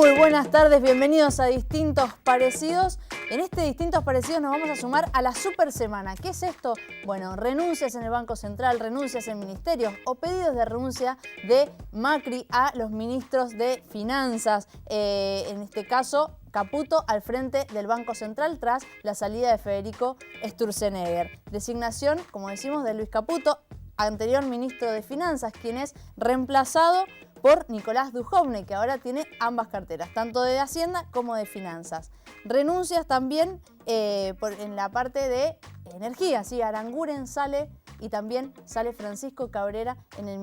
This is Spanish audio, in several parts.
Muy buenas tardes, bienvenidos a Distintos Parecidos. En este Distintos Parecidos nos vamos a sumar a la super semana. ¿Qué es esto? Bueno, renuncias en el Banco Central, renuncias en ministerios o pedidos de renuncia de Macri a los ministros de Finanzas. En este caso, Caputo al frente del Banco Central tras la salida de Federico Sturzenegger. Designación, como decimos, de Luis Caputo, anterior ministro de Finanzas, quien es reemplazado por Nicolás Dujovne, que ahora tiene ambas carteras, tanto de Hacienda como de Finanzas. Renuncias también en la parte de energía, ¿sí? Aranguren sale y también sale Francisco Cabrera en el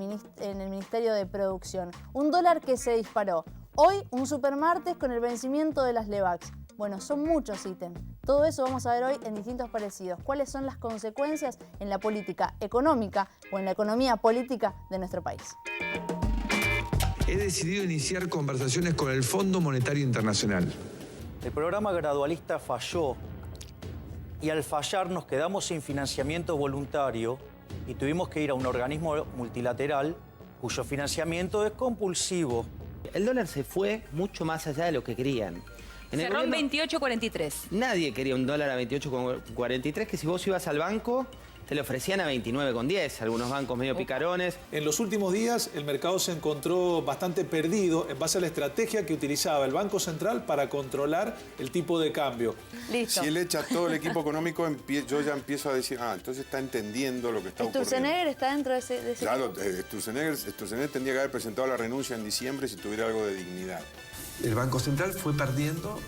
Ministerio de Producción. Un dólar que se disparó. Hoy un supermartes con el vencimiento de las LEVAX. Bueno, son muchos ítems. Todo eso vamos a ver hoy en Distintos Parecidos. ¿Cuáles son las consecuencias en la política económica o en la economía política de nuestro país? He decidido iniciar conversaciones con el Fondo Monetario Internacional. El programa gradualista falló y al fallar nos quedamos sin financiamiento voluntario y tuvimos que ir a un organismo multilateral cuyo financiamiento es compulsivo. El dólar se fue mucho más allá de lo que querían. Cerró en 28,43. Nadie quería un dólar a 28,43, que si vos ibas al banco te lo ofrecían a 29,10, algunos bancos medio picarones. En los últimos días el mercado se encontró bastante perdido en base a la estrategia que utilizaba el Banco Central para controlar el tipo de cambio. Listo. Si él echa todo el equipo económico, yo ya empiezo a decir, entonces está entendiendo lo que está ocurriendo. ¿Sturzenegger está dentro de ese Claro, Sturzenegger tendría que haber presentado la renuncia en diciembre si tuviera algo de dignidad. El Banco Central fue perdiendo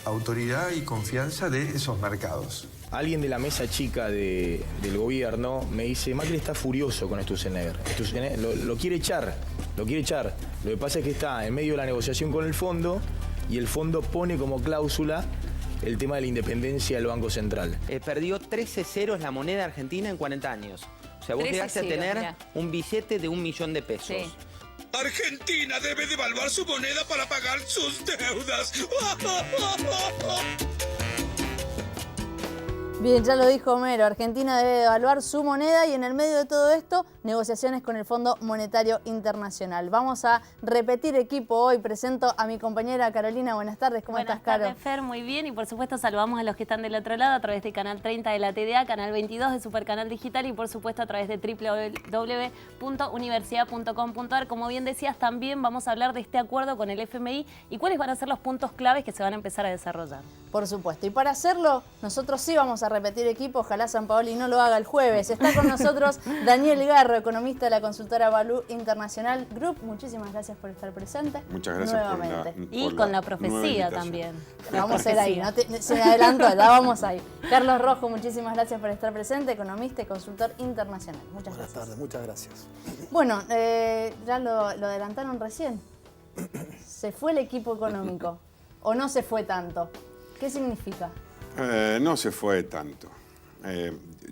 autoridad y confianza de esos mercados. Alguien de la mesa chica del gobierno me dice, Macri está furioso con Sturzenegger. Lo quiere echar, lo quiere echar. Lo que pasa es que está en medio de la negociación con el fondo y el fondo pone como cláusula el tema de la independencia del Banco Central. Perdió 13 ceros la moneda argentina en 40 años. O sea, vos llegaste a tener un billete de 1 millón de pesos. Sí. Argentina debe devaluar su moneda para pagar sus deudas. Bien, ya lo dijo Homero, Argentina debe devaluar su moneda y en el medio de todo esto, negociaciones con el Fondo Monetario Internacional. Vamos a repetir equipo hoy. Presento a mi compañera Carolina. Buenas tardes, ¿cómo estás, Caro? Buenas tardes, Fer, muy bien. Y por supuesto saludamos a los que están del otro lado a través de Canal 30 de la TDA, Canal 22 de Supercanal Digital y por supuesto a través de www.universidad.com.ar. Como bien decías, también vamos a hablar de este acuerdo con el FMI y cuáles van a ser los puntos claves que se van a empezar a desarrollar. Por supuesto. Y para hacerlo, nosotros sí vamos a repetir equipo. Ojalá San Paoli no lo haga el jueves. Está con nosotros Daniel Garro, economista de la consultora Value International Group. Muchísimas gracias por estar presente. Muchas gracias nuevamente. Y con la profecía también. La vamos a ir ahí, se me adelantó, la vamos ahí. Carlos Rojo, muchísimas gracias por estar presente, economista y consultor internacional. Muchas gracias. Buenas tardes, muchas gracias. Bueno, ya lo adelantaron recién. ¿Se fue el equipo económico o no se fue tanto? ¿Qué significa? No se fue tanto.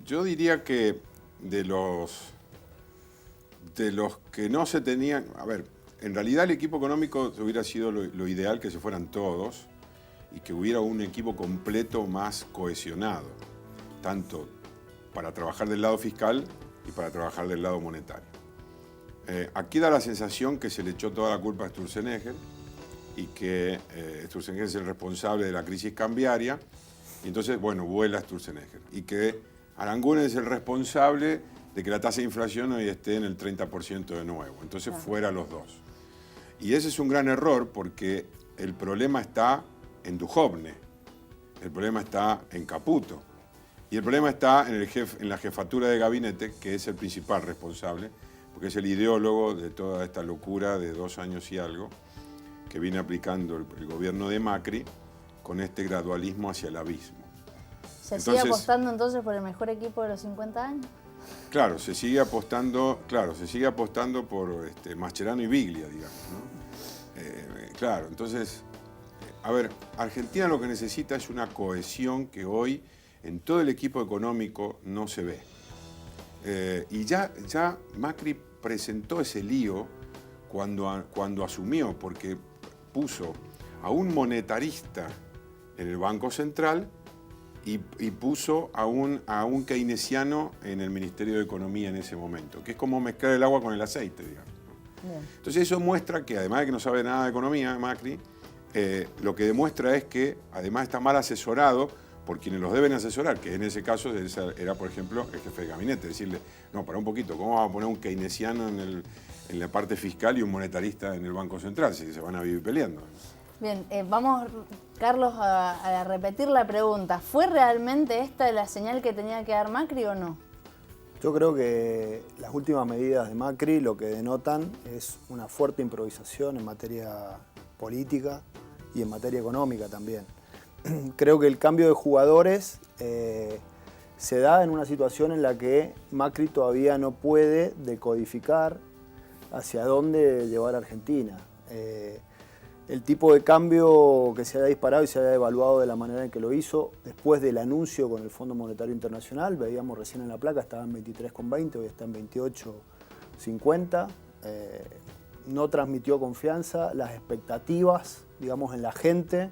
Yo diría que de los que no se tenían... A ver, en realidad el equipo económico hubiera sido lo ideal que se fueran todos y que hubiera un equipo completo más cohesionado, tanto para trabajar del lado fiscal y para trabajar del lado monetario. Aquí da la sensación que se le echó toda la culpa a Sturzenegger y que Sturzenegger es el responsable de la crisis cambiaria. Y entonces, bueno, vuela Sturzenegger. Y que Aranguren es el responsable de que la tasa de inflación hoy esté en el 30% de nuevo. Entonces, fuera los dos. Y ese es un gran error porque el problema está en Dujovne. El problema está en Caputo. Y el problema está en la jefatura de gabinete, que es el principal responsable, porque es el ideólogo de toda esta locura de 2 años y algo que viene aplicando el gobierno de Macri con este gradualismo hacia el abismo. ¿Sigue apostando entonces por el mejor equipo de los 50 años? Claro, se sigue apostando por Mascherano y Biglia, digamos, ¿no? Claro, entonces, a ver, Argentina lo que necesita es una cohesión que hoy en todo el equipo económico no se ve. Y ya Macri presentó ese lío cuando asumió, porque puso a un monetarista en el Banco Central y puso a un keynesiano en el Ministerio de Economía en ese momento, que es como mezclar el agua con el aceite, digamos. Bien. Entonces eso muestra que además de que no sabe nada de economía, Macri, lo que demuestra es que además está mal asesorado por quienes los deben asesorar, que en ese caso era, por ejemplo, el jefe de gabinete. Decirle, no, para un poquito, ¿cómo vamos a poner un keynesiano en la parte fiscal y un monetarista en el Banco Central? Si se van a vivir peleando. Bien, vamos, Carlos, a repetir la pregunta. ¿Fue realmente esta la señal que tenía que dar Macri o no? Yo creo que las últimas medidas de Macri lo que denotan es una fuerte improvisación en materia política y en materia económica también. Creo que el cambio de jugadores se da en una situación en la que Macri todavía no puede decodificar hacia dónde llevar a Argentina. El tipo de cambio que se haya disparado y se haya evaluado de la manera en que lo hizo, después del anuncio con el Fondo Monetario Internacional, veíamos recién en la placa, estaba en 23,20, hoy está en 28,50. No transmitió confianza, las expectativas, digamos, en la gente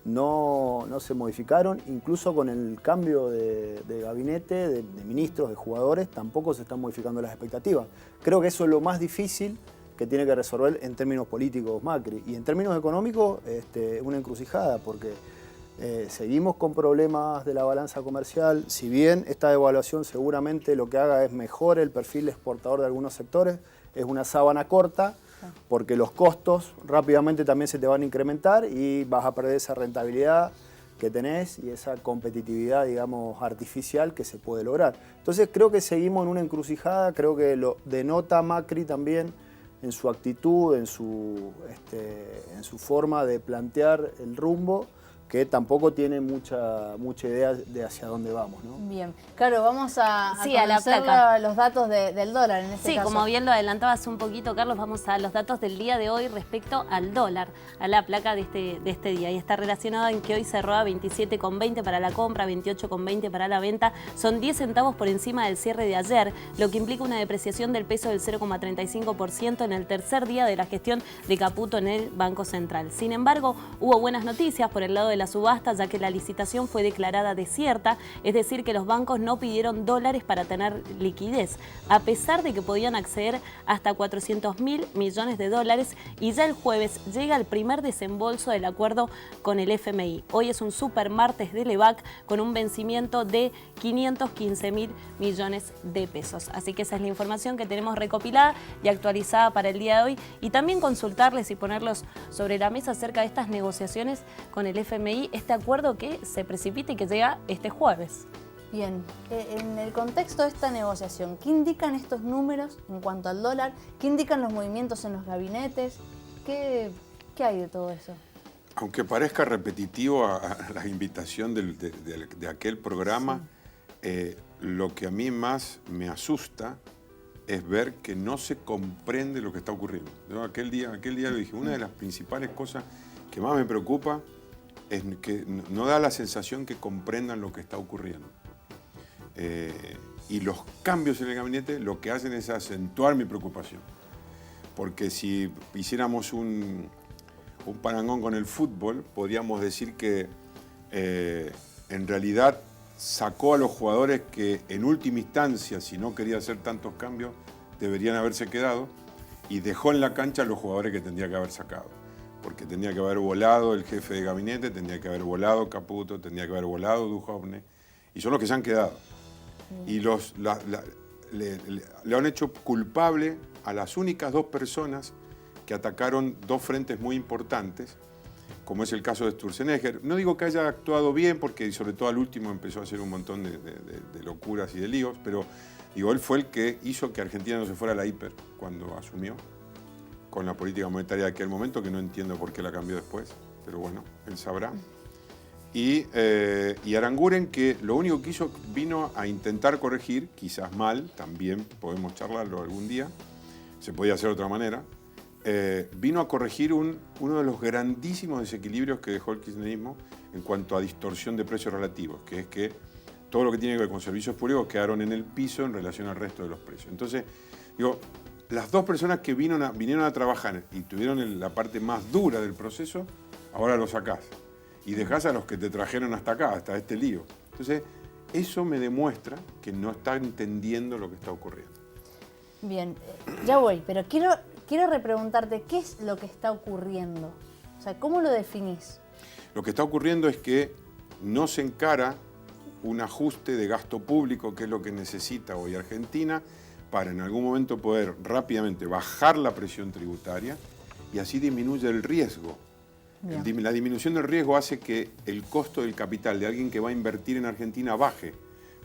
no se modificaron, incluso con el cambio de gabinete, de ministros, de jugadores, tampoco se están modificando las expectativas. Creo que eso es lo más difícil que tiene que resolver en términos políticos Macri. Y en términos económicos, una encrucijada, porque seguimos con problemas de la balanza comercial. Si bien esta devaluación seguramente lo que haga es mejore el perfil exportador de algunos sectores, es una sábana corta, porque los costos rápidamente también se te van a incrementar y vas a perder esa rentabilidad que tenés y esa competitividad, digamos, artificial que se puede lograr. Entonces creo que seguimos en una encrucijada, creo que lo denota Macri también en su actitud, en su forma de plantear el rumbo, que tampoco tiene mucha idea de hacia dónde vamos, ¿no? Bien, claro, vamos a la conocer placa. los datos del dólar en este caso. Sí, como bien lo adelantabas un poquito, Carlos, vamos a los datos del día de hoy respecto al dólar, a la placa de este día. Y está relacionada en que hoy cerró a 27,20 para la compra, 28,20 para la venta. Son 10 centavos por encima del cierre de ayer, lo que implica una depreciación del peso del 0,35% en el tercer día de la gestión de Caputo en el Banco Central. Sin embargo, hubo buenas noticias por el lado de la subasta, ya que la licitación fue declarada desierta, es decir, que los bancos no pidieron dólares para tener liquidez, a pesar de que podían acceder hasta 400.000 millones de dólares, y ya el jueves llega el primer desembolso del acuerdo con el FMI. Hoy es un super martes de Lebac con un vencimiento de 515.000 millones de pesos. Así que esa es la información que tenemos recopilada y actualizada para el día de hoy, y también consultarles y ponerlos sobre la mesa acerca de estas negociaciones con el FMI, este acuerdo que se precipita y que llega este jueves. Bien, en el contexto de esta negociación, ¿qué indican estos números en cuanto al dólar? ¿Qué indican los movimientos en los gabinetes? ¿Qué hay de todo eso? Aunque parezca repetitivo a la invitación de aquel programa, sí, lo que a mí más me asusta es ver que no se comprende lo que está ocurriendo. Yo aquel día lo dije, una de las principales cosas que más me preocupa es que no da la sensación que comprendan lo que está ocurriendo. Y los cambios en el gabinete lo que hacen es acentuar mi preocupación. Porque si hiciéramos un parangón con el fútbol, podríamos decir que en realidad sacó a los jugadores que en última instancia, si no quería hacer tantos cambios, deberían haberse quedado, y dejó en la cancha a los jugadores que tendría que haber sacado. Porque tendría que haber volado el jefe de gabinete, tendría que haber volado Caputo, tendría que haber volado Duhovne, y son los que se han quedado. Y le han hecho culpable a las únicas dos personas que atacaron dos frentes muy importantes, como es el caso de Sturzenegger. No digo que haya actuado bien, porque sobre todo al último empezó a hacer un montón de locuras y de líos, pero digo, él fue el que hizo que Argentina no se fuera a la hiper cuando asumió, con la política monetaria de aquel momento, que no entiendo por qué la cambió después, pero bueno, él sabrá. Y Aranguren, que lo único que hizo, vino a intentar corregir, quizás mal, también podemos charlarlo algún día, se podía hacer de otra manera, vino a corregir uno de los grandísimos desequilibrios que dejó el kirchnerismo en cuanto a distorsión de precios relativos, que es que todo lo que tiene que ver con servicios públicos quedaron en el piso en relación al resto de los precios. Entonces, digo, las dos personas que vinieron a trabajar y tuvieron la parte más dura del proceso, ahora lo sacás. Y dejás a los que te trajeron hasta acá, hasta este lío. Entonces, eso me demuestra que no está entendiendo lo que está ocurriendo. Bien, ya voy, pero quiero repreguntarte, ¿qué es lo que está ocurriendo? O sea, ¿cómo lo definís? Lo que está ocurriendo es que no se encara un ajuste de gasto público, que es lo que necesita hoy Argentina, para en algún momento poder rápidamente bajar la presión tributaria y así disminuye el riesgo. La disminución del riesgo hace que el costo del capital de alguien que va a invertir en Argentina baje.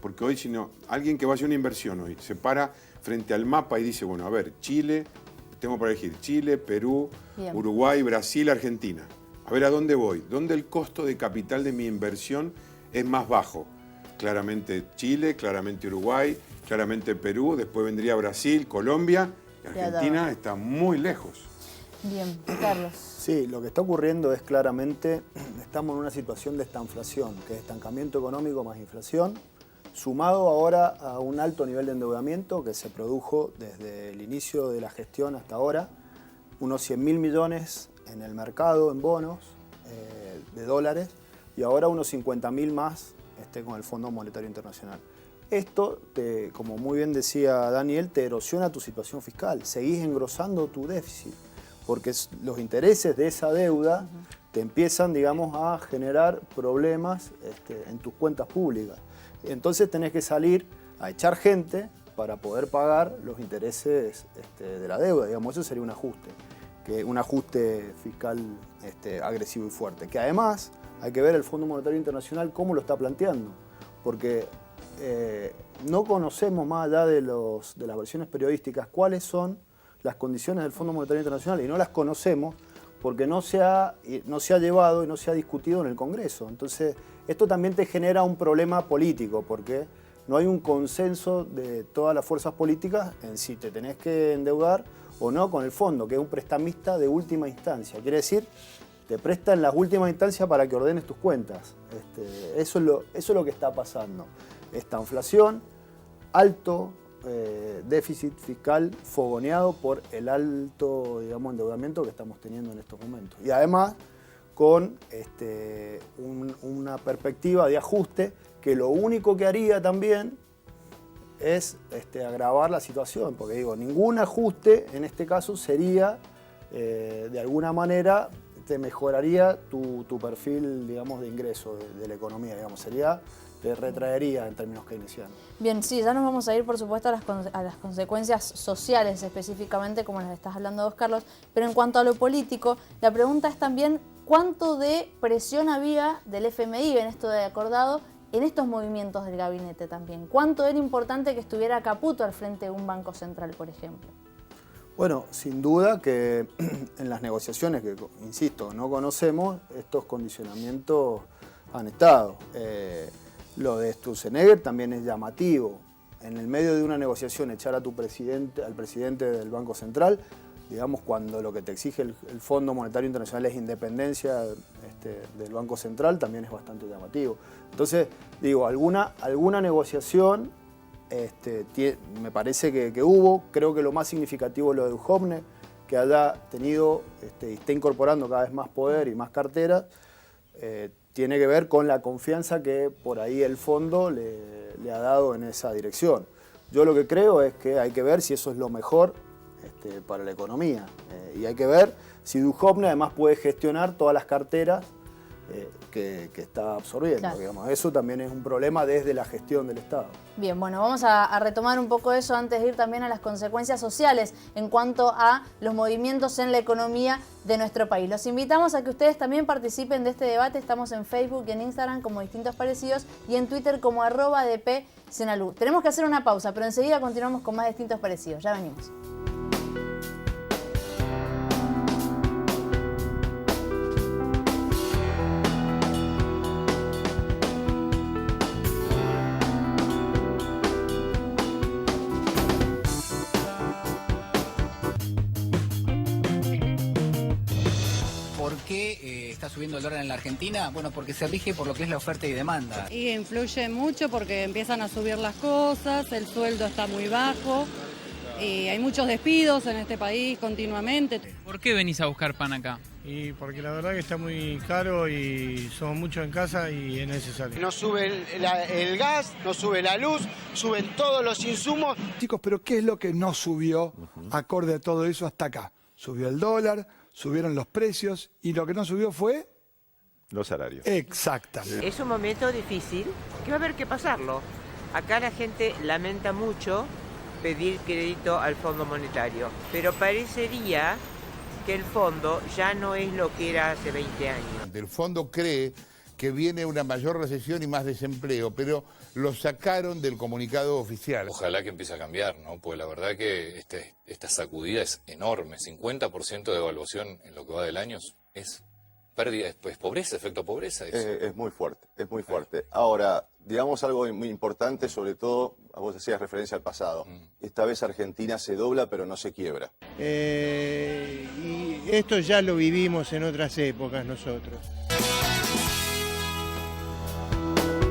Porque hoy, si no, alguien que va a hacer una inversión hoy se para frente al mapa y dice, bueno, a ver, Chile, tengo para elegir Chile, Perú, Uruguay, Brasil, Argentina. A ver, ¿a dónde voy? ¿Dónde el costo de capital de mi inversión es más bajo? Claramente Chile, claramente Uruguay, claramente Perú, después vendría Brasil, Colombia, y Argentina está muy lejos. Bien, Carlos. Sí, lo que está ocurriendo es claramente, estamos en una situación de estanflación, que es estancamiento económico más inflación, sumado ahora a un alto nivel de endeudamiento que se produjo desde el inicio de la gestión hasta ahora, unos 100.000 millones en el mercado, en bonos de dólares, y ahora unos 50.000 más con el Fondo Monetario Internacional. Esto, como muy bien decía Daniel, te erosiona tu situación fiscal, seguís engrosando tu déficit, porque los intereses de esa deuda te empiezan, digamos, a generar problemas en tus cuentas públicas. Entonces tenés que salir a echar gente para poder pagar los intereses de la deuda, digamos, eso sería un ajuste fiscal agresivo y fuerte, que además hay que ver el Fondo Monetario Internacional cómo lo está planteando, porque no conocemos, más allá de las versiones periodísticas, cuáles son las condiciones del Fondo Monetario Internacional, y no las conocemos porque no se ha llevado y no se ha discutido en el Congreso. Entonces, esto también te genera un problema político, porque no hay un consenso de todas las fuerzas políticas en si te tenés que endeudar o no con el fondo, que es un prestamista de última instancia. Quiere decir, te presta en las últimas instancias para que ordenes tus cuentas. Eso es lo que está pasando. Esta inflación, alto déficit fiscal fogoneado por el alto, digamos, endeudamiento que estamos teniendo en estos momentos. Y además con una perspectiva de ajuste que lo único que haría también es agravar la situación, porque digo, ningún ajuste en este caso sería, de alguna manera, te mejoraría tu perfil, digamos, de ingreso de la economía, digamos, te retraería en términos keynesianos. Bien, sí, ya nos vamos a ir, por supuesto, a las consecuencias sociales específicamente, como las estás hablando vos, Carlos, pero en cuanto a lo político, la pregunta es también cuánto de presión había del FMI en esto de acordado, en estos movimientos del gabinete también. ¿Cuánto era importante que estuviera Caputo al frente de un banco central, por ejemplo? Bueno, sin duda que en las negociaciones que, insisto, no conocemos, estos condicionamientos han estado. Lo de Sturzenegger también es llamativo. En el medio de una negociación echar al presidente del Banco Central, digamos, cuando lo que te exige el Fondo Monetario Internacional es independencia del Banco Central, también es bastante llamativo. Entonces, digo, alguna negociación me parece que hubo. Creo que lo más significativo es lo de Duhovne, que haya tenido y está incorporando cada vez más poder y más carteras. Tiene que ver con la confianza que por ahí el fondo le ha dado en esa dirección. Yo lo que creo es que hay que ver si eso es lo mejor para la economía. Y hay que ver si Duhovne además puede gestionar todas las carteras que está absorbiendo. Claro. Digamos. Eso también es un problema desde la gestión del Estado. Bien, bueno, vamos a retomar un poco eso antes de ir también a las consecuencias sociales en cuanto a los movimientos en la economía de nuestro país. Los invitamos a que ustedes también participen de este debate. Estamos en Facebook y en Instagram como Distintos Parecidos y en Twitter como @dpsenalú. Tenemos que hacer una pausa, pero enseguida continuamos con más Distintos Parecidos. Ya venimos. ¿Por qué está subiendo el dólar en la Argentina? Bueno, porque se rige por lo que es la oferta y demanda. Y influye mucho porque empiezan a subir las cosas, el sueldo está muy bajo y hay muchos despidos en este país continuamente. ¿Por qué venís a buscar pan acá? Y porque la verdad que está muy caro y somos muchos en casa y es necesario. No sube el gas, no sube la luz, suben todos los insumos. Chicos, pero ¿qué es lo que no subió acorde a todo eso hasta acá? Subió el dólar, subieron los precios y lo que no subió fue... Los salarios. Exactamente. Es un momento difícil que va a haber que pasarlo. Acá la gente lamenta mucho pedir crédito al Fondo Monetario, pero parecería que el fondo ya no es lo que era hace 20 años. El fondo cree que viene una mayor recesión y más desempleo, pero lo sacaron del comunicado oficial. Ojalá que empiece a cambiar, ¿no? Porque la verdad que esta sacudida es enorme. 50% de devaluación en lo que va del año es pérdida, es pobreza, efecto pobreza. Es muy fuerte, es muy fuerte. Ahora, digamos algo muy importante, sobre todo, vos hacías referencia al pasado. Esta vez Argentina se dobla, pero no se quiebra. Y esto ya lo vivimos en otras épocas nosotros.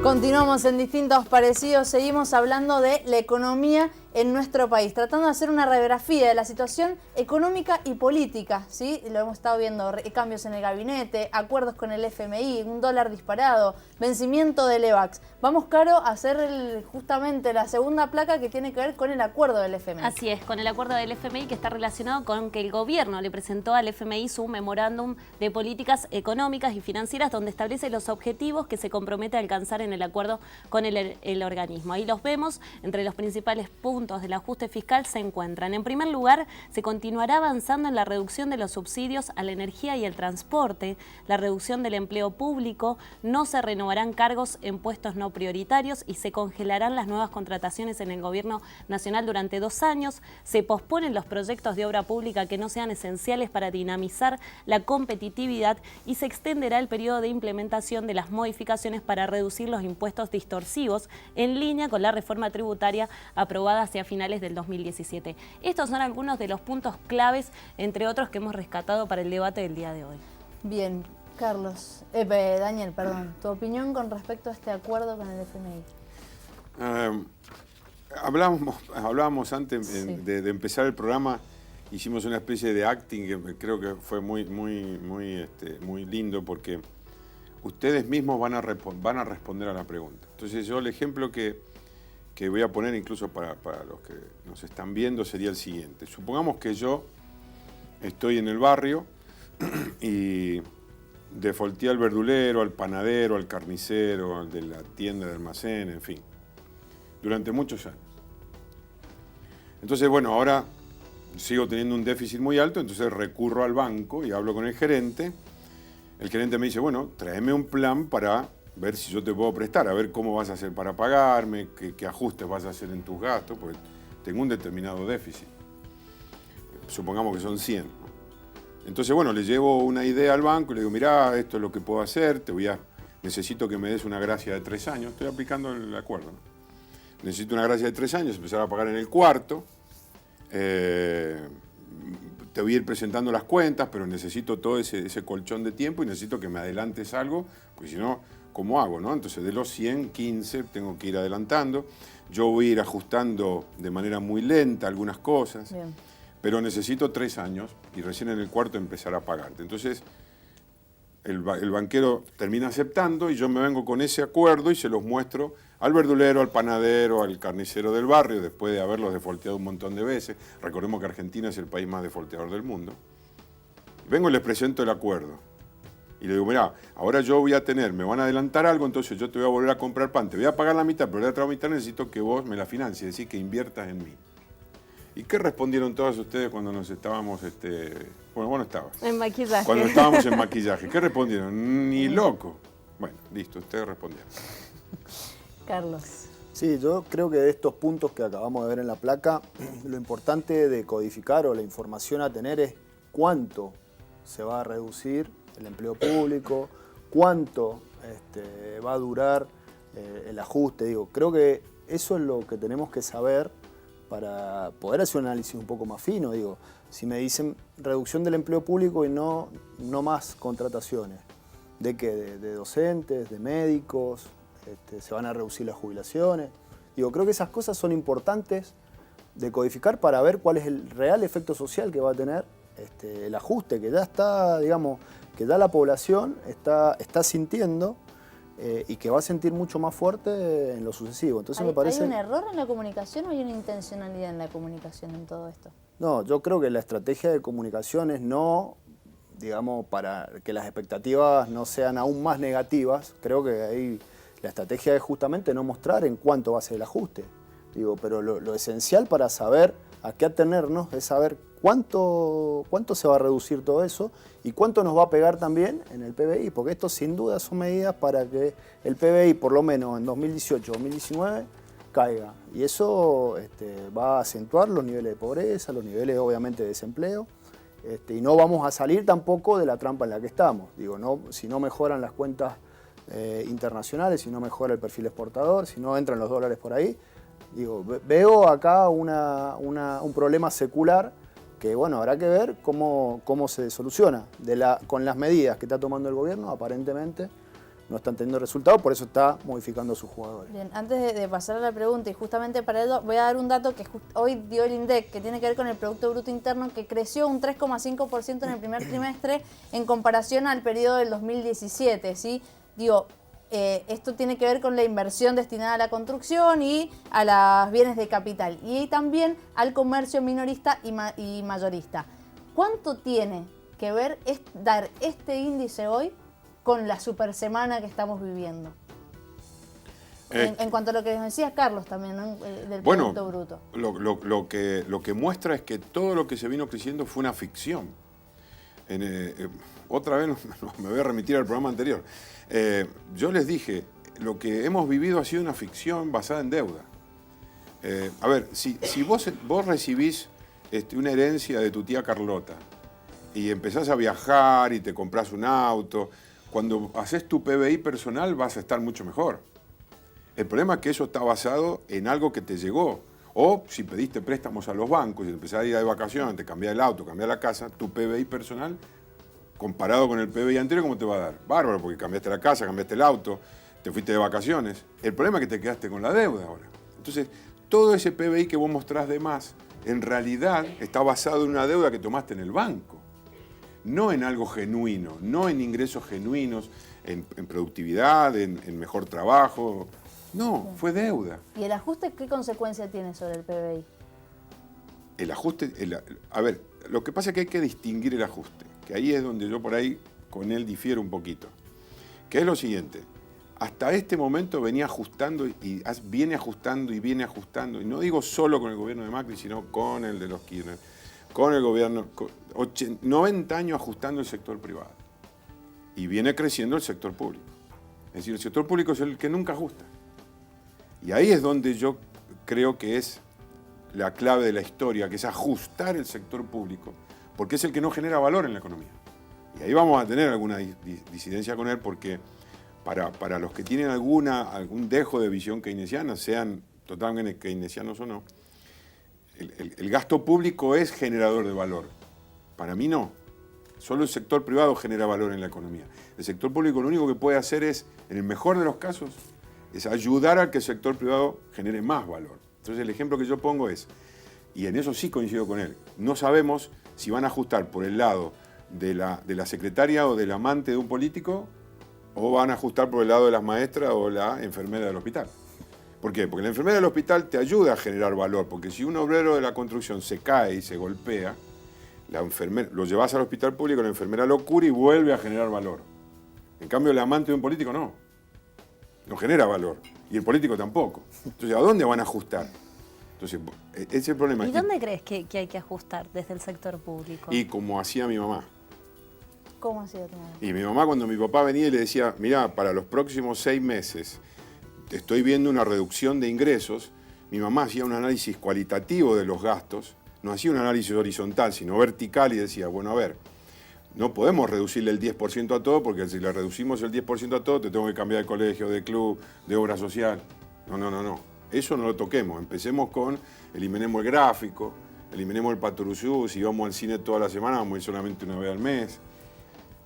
Continuamos en Distintos Parecidos, seguimos hablando de la economía en nuestro país, tratando de hacer una radiografía de la situación económica y política, ¿sí? Lo hemos estado viendo, cambios en el gabinete, acuerdos con el FMI, un dólar disparado, vencimiento del EVAX. Vamos, Caro, a hacer justamente la segunda placa que tiene que ver con el acuerdo del FMI. Así es, con el acuerdo del FMI que está relacionado con que el gobierno le presentó al FMI su memorándum de políticas económicas y financieras donde establece los objetivos que se compromete a alcanzar en el acuerdo con el organismo. Ahí los vemos, entre los principales puntos del ajuste fiscal se encuentran. En primer lugar, se continuará avanzando en la reducción de los subsidios a la energía y el transporte, la reducción del empleo público, no se renovarán cargos en puestos no prioritarios y se congelarán las nuevas contrataciones en el gobierno nacional durante 2 años, se posponen los proyectos de obra pública que no sean esenciales para dinamizar la competitividad y se extenderá el periodo de implementación de las modificaciones para reducir los impuestos distorsivos en línea con la reforma tributaria aprobada hacia finales del 2017. Estos son algunos de los puntos claves, entre otros, que hemos rescatado para el debate del día de hoy. Bien, Carlos, Daniel, perdón, tu opinión con respecto a este acuerdo con el FMI. Hablábamos antes Sí. de empezar el programa, hicimos una especie de acting que creo que fue muy lindo porque ustedes mismos van a responder a la pregunta. Entonces yo el ejemplo que voy a poner incluso para los que nos están viendo sería el siguiente. Supongamos que yo estoy en el barrio y defolteé al verdulero, al panadero, al carnicero, al de la tienda de almacén, en fin, durante muchos años. Entonces, bueno, ahora sigo teniendo un déficit muy alto, entonces recurro al banco y hablo con el gerente. El gerente me dice, bueno, tráeme un plan para ver si yo te puedo prestar, a ver cómo vas a hacer para pagarme, qué ajustes vas a hacer en tus gastos, porque tengo un determinado déficit. Supongamos que son 100. Entonces, bueno, le llevo una idea al banco y le digo, mirá, esto es lo que puedo hacer, necesito que me des una gracia de 3 años. Estoy aplicando el acuerdo, ¿no? Necesito una gracia de 3 años, empezar a pagar en el cuarto. Te voy a ir presentando las cuentas, pero necesito todo ese colchón de tiempo y necesito que me adelantes algo, porque si no, ¿cómo hago, no? Entonces, de los 100, 15 tengo que ir adelantando. Yo voy a ir ajustando de manera muy lenta algunas cosas, Bien. pero necesito 3 años y recién en el cuarto empezar a pagarte. Entonces, el banquero termina aceptando y yo me vengo con ese acuerdo y se los muestro al verdulero, al panadero, al carnicero del barrio, después de haberlos defolteado un montón de veces. Recordemos que Argentina es el país más defolteador del mundo. Vengo y les presento el acuerdo. Y le digo, mirá, ahora yo me van a adelantar algo, entonces yo te voy a volver a comprar pan. Te voy a pagar la mitad, pero la otra mitad necesito que vos me la financies, es decir, que inviertas en mí. ¿Y qué respondieron todas ustedes cuando nos estábamos, bueno, vos no estabas. En maquillaje. Cuando estábamos en maquillaje. ¿Qué respondieron? Ni loco. Bueno, listo, ustedes respondieron. Carlos. Sí, yo creo que de estos puntos que acabamos de ver en la placa, lo importante de codificar o la información a tener es cuánto se va a reducir el empleo público, cuánto va a durar el ajuste. Digo, creo que eso es lo que tenemos que saber para poder hacer un análisis un poco más fino. Digo, si me dicen reducción del empleo público y no más contrataciones, ¿de qué? De docentes, de médicos, se van a reducir las jubilaciones. Digo, creo que esas cosas son importantes de codificar para ver cuál es el real efecto social que va a tener el ajuste, que ya está, digamos, que ya la población está sintiendo y que va a sentir mucho más fuerte en lo sucesivo. Entonces me parece... ¿Hay un error en la comunicación o hay una intencionalidad en la comunicación en todo esto? No, yo creo que la estrategia de comunicación es no digamos, para que las expectativas no sean aún más negativas, creo que ahí la estrategia es justamente no mostrar en cuánto va a ser el ajuste. Digo, pero lo esencial para saber a qué atenernos es saber cuánto se va a reducir todo eso y cuánto nos va a pegar también en el PBI, porque esto sin duda son medidas para que el PBI, por lo menos en 2018-2019, caiga. Y eso va a acentuar los niveles de pobreza, los niveles obviamente de desempleo, y no vamos a salir tampoco de la trampa en la que estamos. Digo, si no mejoran las cuentas internacionales, si no mejora el perfil exportador, si no entran los dólares por ahí, digo, veo acá un problema secular que, bueno, habrá que ver cómo se soluciona. Con las medidas que está tomando el gobierno, aparentemente no están teniendo resultados, por eso está modificando a sus jugadores. Bien, antes de pasar a la pregunta, y justamente para ello voy a dar un dato que hoy dio el INDEC, que tiene que ver con el Producto Bruto Interno, que creció un 3,5% en el primer trimestre en comparación al periodo del 2017, ¿sí? Digo, esto tiene que ver con la inversión destinada a la construcción y a los bienes de capital, y también al comercio minorista y mayorista. ¿Cuánto tiene que ver dar este índice hoy con la super semana que estamos viviendo? En cuanto a lo que nos decía Carlos también, ¿no? Del Producto Bruto. Lo que muestra es que todo lo que se vino creciendo fue una ficción. Otra vez me voy a remitir al programa anterior. Yo les dije, lo que hemos vivido ha sido una ficción basada en deuda. A ver, si vos recibís una herencia de tu tía Carlota y empezás a viajar y te compras un auto, cuando haces tu PBI personal vas a estar mucho mejor. El problema es que eso está basado en algo que te llegó. O si pediste préstamos a los bancos y empezás a ir de vacaciones, te cambiás el auto, cambiás la casa, tu PBI personal, comparado con el PBI anterior, ¿cómo te va a dar? Bárbaro, porque cambiaste la casa, cambiaste el auto, te fuiste de vacaciones. El problema es que te quedaste con la deuda ahora. Entonces, todo ese PBI que vos mostrás de más, en realidad está basado en una deuda que tomaste en el banco. No en algo genuino, no en ingresos genuinos, en productividad, en mejor trabajo. No, fue deuda. ¿Y el ajuste qué consecuencia tiene sobre el PBI? El ajuste, a ver, lo que pasa es que hay que distinguir el ajuste, que ahí es donde yo por ahí con él difiero un poquito. Que es lo siguiente, hasta este momento venía ajustando y viene ajustando y viene ajustando, y no digo solo con el gobierno de Macri, sino con el de los Kirchner, con el gobierno, 90 años ajustando el sector privado. Y viene creciendo el sector público. Es decir, el sector público es el que nunca ajusta. Y ahí es donde yo creo que es la clave de la historia, que es ajustar el sector público, porque es el que no genera valor en la economía. Y ahí vamos a tener alguna disidencia con él, porque para los que tienen algún dejo de visión keynesiana, sean totalmente keynesianos o no, el gasto público es generador de valor. Para mí no. Solo el sector privado genera valor en la economía. El sector público lo único que puede hacer es, en el mejor de los casos, es ayudar a que el sector privado genere más valor. Entonces el ejemplo que yo pongo es, y en eso sí coincido con él, no sabemos si van a ajustar por el lado de la secretaria o del amante de un político, o van a ajustar por el lado de las maestras o la enfermera del hospital. ¿Por qué? Porque la enfermera del hospital te ayuda a generar valor, porque si un obrero de la construcción se cae y se golpea, lo llevas al hospital público, la enfermera lo cura y vuelve a generar valor. En cambio, el amante de un político no genera valor, y el político tampoco. Entonces, ¿a dónde van a ajustar? Entonces, ese es el problema. ¿Y dónde crees que hay que ajustar desde el sector público? Y como hacía mi mamá. ¿Cómo hacía tu mamá? Y mi mamá, cuando mi papá venía y le decía, mirá, para los próximos 6 meses estoy viendo una reducción de ingresos, mi mamá hacía un análisis cualitativo de los gastos, no hacía un análisis horizontal, sino vertical, y decía, bueno, a ver, no podemos reducirle el 10% a todo, porque si le reducimos el 10% a todo, te tengo que cambiar de colegio, de club, de obra social. No. Eso no lo toquemos. Empecemos con, eliminemos el gráfico, eliminemos el patrusú, si vamos al cine toda la semana, vamos a ir solamente una vez al mes.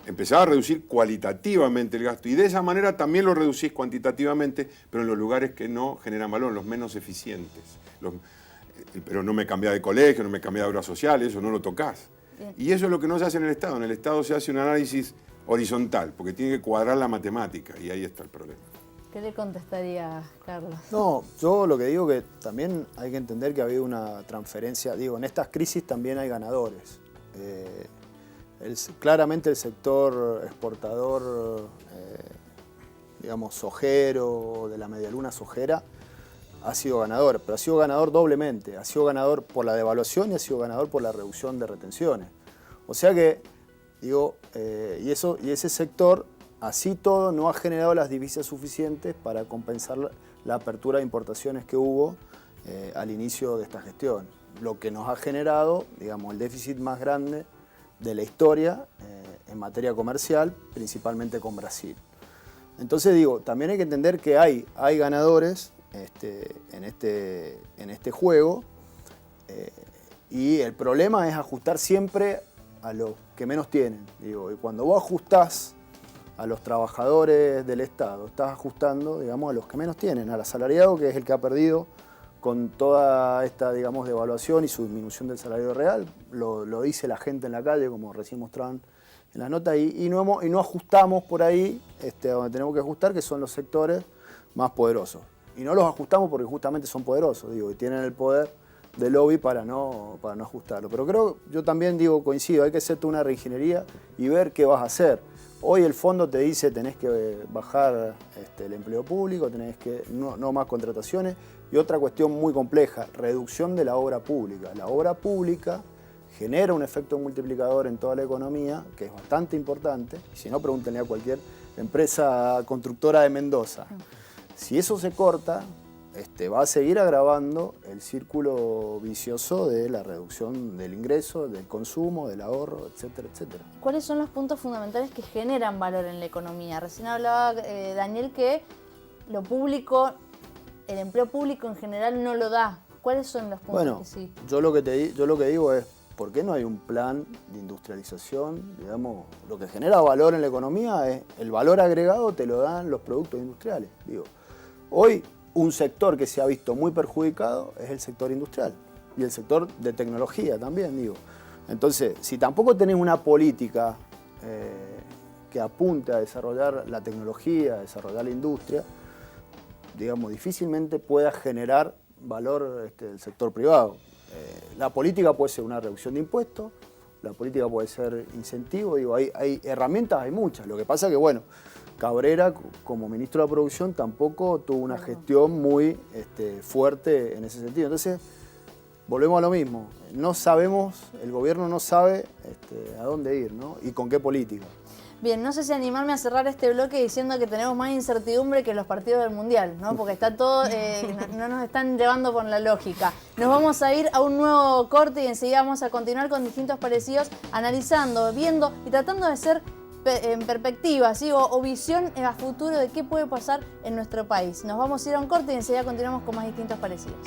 Empezar a reducir cualitativamente el gasto, y de esa manera también lo reducís cuantitativamente, pero en los lugares que no generan valor, los menos eficientes. Pero no me cambiás de colegio, no me cambiás de obra social, eso no lo tocás. Bien. Y eso es lo que no se hace en el Estado. En el Estado se hace un análisis horizontal, porque tiene que cuadrar la matemática, y ahí está el problema. ¿Qué le contestaría Carlos? No, yo lo que digo que también hay que entender que ha habido una transferencia. Digo, en estas crisis también hay ganadores. Claramente el sector exportador, digamos, sojero, de la medialuna sojera, ha sido ganador, pero ha sido ganador doblemente. Ha sido ganador por la devaluación y ha sido ganador por la reducción de retenciones. O sea que, digo, y ese sector, así todo, no ha generado las divisas suficientes para compensar la apertura de importaciones que hubo al inicio de esta gestión. Lo que nos ha generado, digamos, el déficit más grande de la historia en materia comercial, principalmente con Brasil. Entonces digo, también hay que entender que hay ganadores en este juego y el problema es ajustar siempre a los que menos tienen. Digo, y cuando vos ajustás a los trabajadores del Estado, estás ajustando, digamos, a los que menos tienen, al asalariado, que es el que ha perdido con toda esta, digamos, devaluación y su disminución del salario real. Lo dice la gente en la calle, como recién mostraban en las notas, y no ajustamos por ahí donde tenemos que ajustar, que son los sectores más poderosos. Y no los ajustamos porque justamente son poderosos, digo, y tienen el poder de lobby para no ajustarlo. Pero creo, yo también digo, coincido, hay que hacer una reingeniería y ver qué vas a hacer. Hoy el fondo te dice tenés que bajar el empleo público, tenés que no más contrataciones, y otra cuestión muy compleja, reducción de la obra pública. La obra pública genera un efecto multiplicador en toda la economía, que es bastante importante, y si no, pregúntenle a cualquier empresa constructora de Mendoza. Si eso se corta, va a seguir agravando el círculo vicioso de la reducción del ingreso, del consumo, del ahorro, etcétera, etcétera. ¿Cuáles son los puntos fundamentales que generan valor en la economía? Recién hablaba Daniel que lo público, el empleo público en general no lo da. ¿Cuáles son los puntos que sí? Yo lo que digo es, ¿por qué no hay un plan de industrialización? Digamos, lo que genera valor en la economía es el valor agregado te lo dan los productos industriales. Digo, hoy un sector que se ha visto muy perjudicado es el sector industrial y el sector de tecnología también, digo. Entonces, si tampoco tenés una política que apunte a desarrollar la tecnología, a desarrollar la industria, digamos, difícilmente pueda generar valor el sector privado. La política puede ser una reducción de impuestos, la política puede ser incentivo, digo, hay herramientas, hay muchas. Lo que pasa es que, bueno, Cabrera, como ministro de la Producción, tampoco tuvo una gestión muy fuerte en ese sentido. Entonces, volvemos a lo mismo. No sabemos, el gobierno no sabe a dónde ir, ¿no? Y con qué política. Bien, no sé si animarme a cerrar este bloque diciendo que tenemos más incertidumbre que los partidos del Mundial, ¿no? Porque está todo, no nos están llevando por la lógica. Nos vamos a ir a un nuevo corte y enseguida vamos a continuar con distintos parecidos, analizando, viendo y tratando de ser en perspectiva, ¿sí? o visión a futuro de qué puede pasar en nuestro país. Nos vamos a ir a un corte y enseguida continuamos con más distintos parecidos.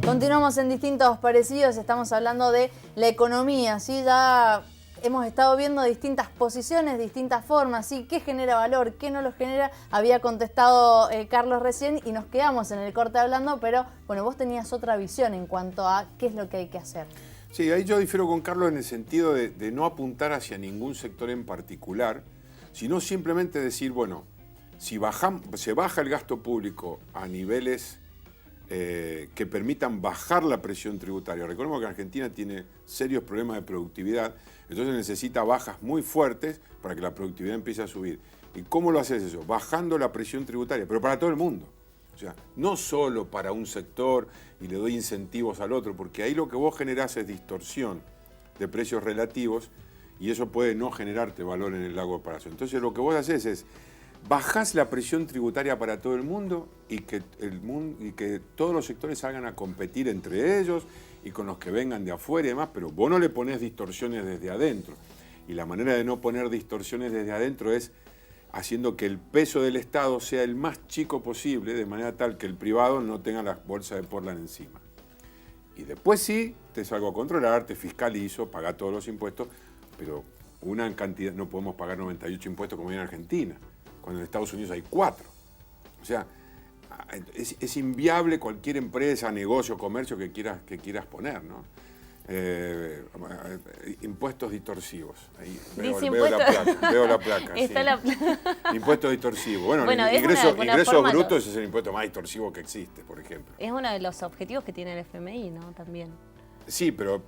Continuamos en distintos parecidos, estamos hablando de la economía, ¿sí? Ya hemos estado viendo distintas posiciones, distintas formas, ¿sí? ¿Qué genera valor? ¿Qué no lo genera? Había contestado Carlos recién y nos quedamos en el corte hablando, pero bueno, vos tenías otra visión en cuanto a qué es lo que hay que hacer. Sí, ahí yo difiero con Carlos en el sentido de no apuntar hacia ningún sector en particular, sino simplemente decir, bueno, si se baja el gasto público a niveles que permitan bajar la presión tributaria. Recordemos que Argentina tiene serios problemas de productividad, entonces necesita bajas muy fuertes para que la productividad empiece a subir. ¿Y cómo lo haces eso? Bajando la presión tributaria, pero para todo el mundo. O sea, no solo para un sector y le doy incentivos al otro, porque ahí lo que vos generás es distorsión de precios relativos y eso puede no generarte valor en el largo plazo. Entonces lo que vos haces es bajás la presión tributaria para todo el mundo y que todos los sectores salgan a competir entre ellos y con los que vengan de afuera y demás, pero vos no le ponés distorsiones desde adentro. Y la manera de no poner distorsiones desde adentro es haciendo que el peso del Estado sea el más chico posible, de manera tal que el privado no tenga la bolsa de Portland encima. Y después sí, te salgo a controlar, te fiscalizo, paga todos los impuestos, pero una cantidad, no podemos pagar 98 impuestos como hay en Argentina, cuando en Estados Unidos hay 4. O sea, es inviable cualquier empresa, negocio, comercio que quieras poner, ¿no? Impuestos distorsivos. Ahí veo la placa. Está sí. Impuestos distorsivos. Bueno, es ingresos brutos es el impuesto más distorsivo que existe, por ejemplo. Es uno de los objetivos que tiene el FMI, ¿no? También. Sí, pero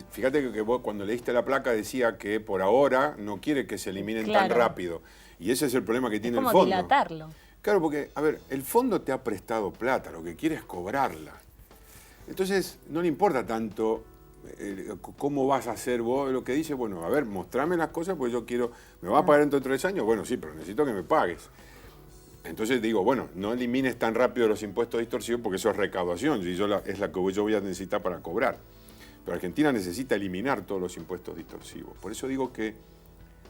fíjate que vos cuando leíste la placa decía que por ahora no quiere que se eliminen tan rápido. Y ese es el problema que tiene el fondo. Es como dilatarlo. Claro, porque, a ver, el fondo te ha prestado plata, lo que quiere es cobrarla. Entonces, no le importa tanto cómo vas a hacer vos, lo que dice, bueno, a ver, mostrame las cosas, porque yo quiero, ¿me vas a pagar dentro de 3 años? Bueno, sí, pero necesito que me pagues. Entonces digo, bueno, no elimines tan rápido los impuestos distorsivos porque eso es recaudación, y es la que yo voy a necesitar para cobrar. Pero Argentina necesita eliminar todos los impuestos distorsivos. Por eso digo que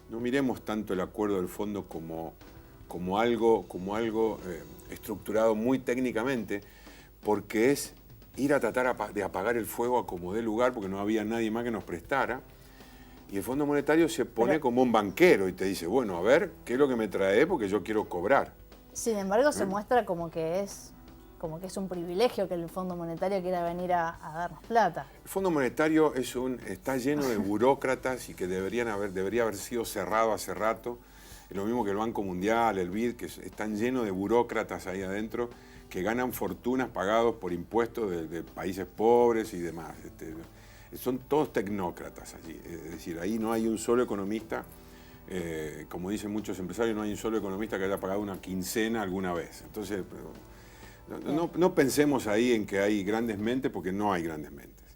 no miremos tanto el acuerdo del fondo como algo estructurado muy técnicamente, porque es ir a tratar de apagar el fuego a como dé lugar, porque no había nadie más que nos prestara. Y el Fondo Monetario se pone como un banquero y te dice, bueno, a ver, ¿qué es lo que me trae? Porque yo quiero cobrar. Sin embargo, se muestra como que es un privilegio que el Fondo Monetario quiera venir a darnos plata. El Fondo Monetario está lleno de burócratas y que debería haber sido cerrado hace rato. Es lo mismo que el Banco Mundial, el BID, que están llenos de burócratas ahí adentro que ganan fortunas pagados por impuestos de países pobres y demás. Son todos tecnócratas allí. Es decir, ahí no hay un solo economista. Como dicen muchos empresarios, no hay un solo economista que haya pagado una quincena alguna vez. Entonces, no pensemos ahí en que hay grandes mentes, porque no hay grandes mentes.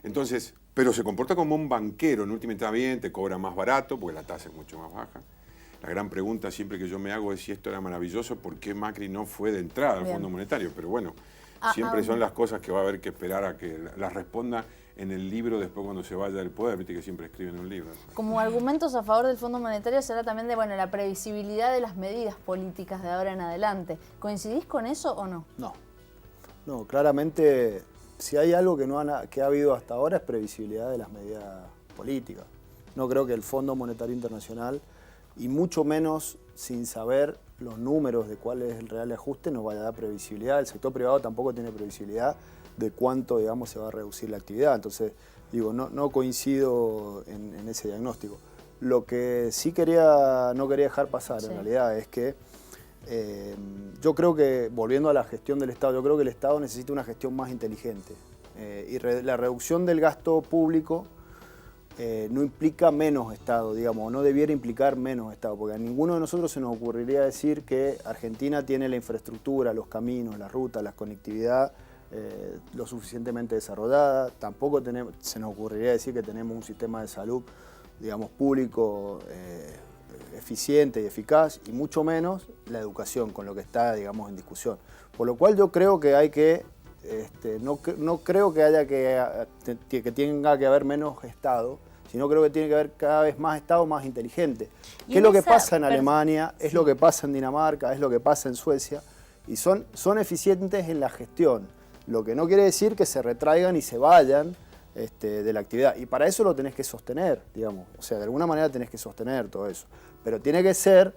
Entonces, pero se comporta como un banquero, en última está bien, te cobra más barato, porque la tasa es mucho más baja. La gran pregunta siempre que yo me hago es si esto era maravilloso, ¿por qué Macri no fue de entrada al Fondo Monetario? Pero bueno, siempre son las cosas que va a haber que esperar a que las responda en el libro después cuando se vaya del poder, viste que siempre escriben un libro. Como argumentos a favor del Fondo Monetario se habla también de la previsibilidad de las medidas políticas de ahora en adelante. ¿Coincidís con eso o no? No, claramente, si hay algo que ha habido hasta ahora es previsibilidad de las medidas políticas. No creo que el Fondo Monetario Internacional, y mucho menos sin saber los números de cuál es el real ajuste, nos vaya a dar previsibilidad. El sector privado tampoco tiene previsibilidad de cuánto, digamos, se va a reducir la actividad. Entonces, digo, no coincido en ese diagnóstico. Lo que sí no quería dejar pasar, en realidad, es que yo creo que, volviendo a la gestión del Estado, yo creo que el Estado necesita una gestión más inteligente. Y la reducción del gasto público no implica menos Estado, digamos, no debiera implicar menos Estado, porque a ninguno de nosotros se nos ocurriría decir que Argentina tiene la infraestructura, los caminos, las rutas, la conectividad lo suficientemente desarrollada. Tampoco se nos ocurriría decir que tenemos un sistema de salud, digamos, público eficiente y eficaz, y mucho menos la educación, con lo que está, digamos, en discusión. Por lo cual yo creo que hay que, no creo que haya que tenga que haber menos Estado, sino creo que tiene que haber cada vez más Estado más inteligente. ¿Qué es lo que pasa en Alemania? Es lo que pasa en Dinamarca, es lo que pasa en Suecia, y son eficientes en la gestión. Lo que no quiere decir que se retraigan y se vayan de la actividad. Y para eso lo tenés que sostener, digamos. O sea, de alguna manera tenés que sostener todo eso. Pero tiene que ser,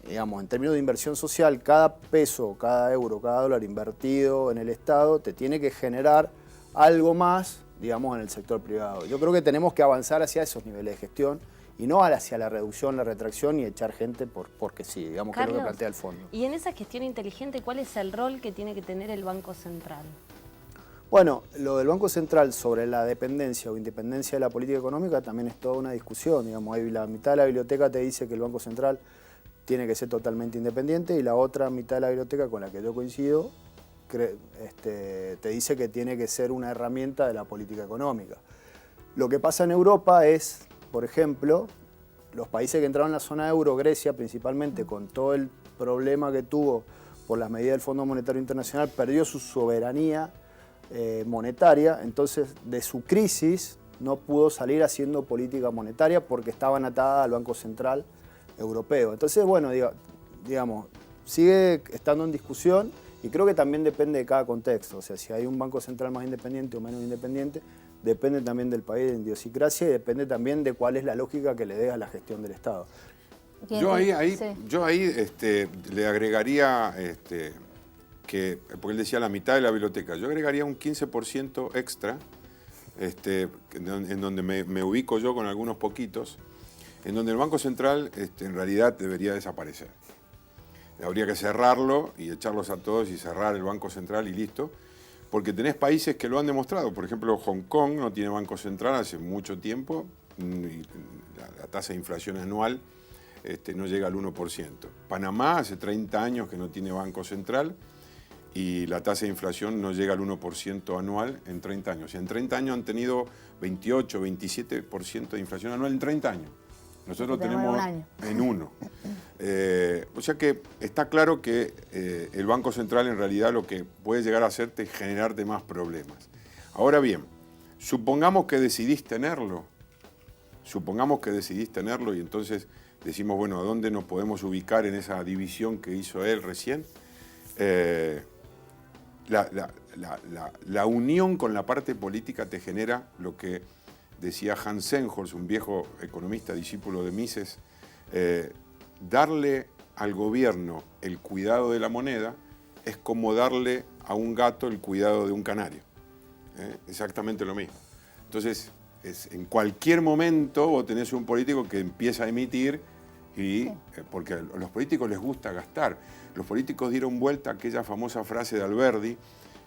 digamos, en términos de inversión social, cada peso, cada euro, cada dólar invertido en el Estado te tiene que generar algo más, digamos, en el sector privado. Yo creo que tenemos que avanzar hacia esos niveles de gestión y no hacia la reducción, la retracción y echar gente porque sí, digamos, Carlos, que es lo que plantea el fondo. Y en esa gestión inteligente, ¿cuál es el rol que tiene que tener el Banco Central? Bueno, lo del Banco Central sobre la dependencia o independencia de la política económica también es toda una discusión. Digamos, la mitad de la biblioteca te dice que el Banco Central tiene que ser totalmente independiente y la otra mitad de la biblioteca, con la que yo coincido, te dice que tiene que ser una herramienta de la política económica. Lo que pasa en Europa es, por ejemplo, los países que entraron en la zona euro, Grecia principalmente, con todo el problema que tuvo por las medidas del Fondo Monetario Internacional, perdió su soberanía monetaria, entonces de su crisis no pudo salir haciendo política monetaria porque estaban atadas al Banco Central Europeo. Entonces, bueno, digamos, sigue estando en discusión y creo que también depende de cada contexto. O sea, si hay un Banco Central más independiente o menos independiente, depende también del país, de la idiosincrasia, y depende también de cuál es la lógica que le dé a la gestión del Estado. Yo ahí le agregaría porque él decía la mitad de la biblioteca, yo agregaría un 15% extra, en donde me ubico yo con algunos poquitos, en donde el Banco Central en realidad debería desaparecer. Habría que cerrarlo y echarlos a todos y cerrar el Banco Central y listo, porque tenés países que lo han demostrado. Por ejemplo, Hong Kong no tiene Banco Central hace mucho tiempo, y la tasa de inflación anual no llega al 1%. Panamá hace 30 años que no tiene Banco Central y la tasa de inflación no llega al 1% anual en 30 años. Y en 30 años han tenido 28, 27% de inflación anual en 30 años. Nosotros tenemos en 1. O sea que está claro que el Banco Central en realidad lo que puede llegar a hacerte es generarte más problemas. Ahora bien, supongamos que decidís tenerlo. Supongamos que decidís tenerlo y entonces decimos, bueno, ¿a dónde nos podemos ubicar en esa división que hizo él recién? La unión con la parte política te genera lo que decía Hans Sennholz, un viejo economista, discípulo de Mises, darle al gobierno el cuidado de la moneda es como darle a un gato el cuidado de un canario. Exactamente lo mismo. Entonces, en cualquier momento vos tenés un político que empieza a emitir porque a los políticos les gusta gastar. Los políticos dieron vuelta a aquella famosa frase de Alberdi,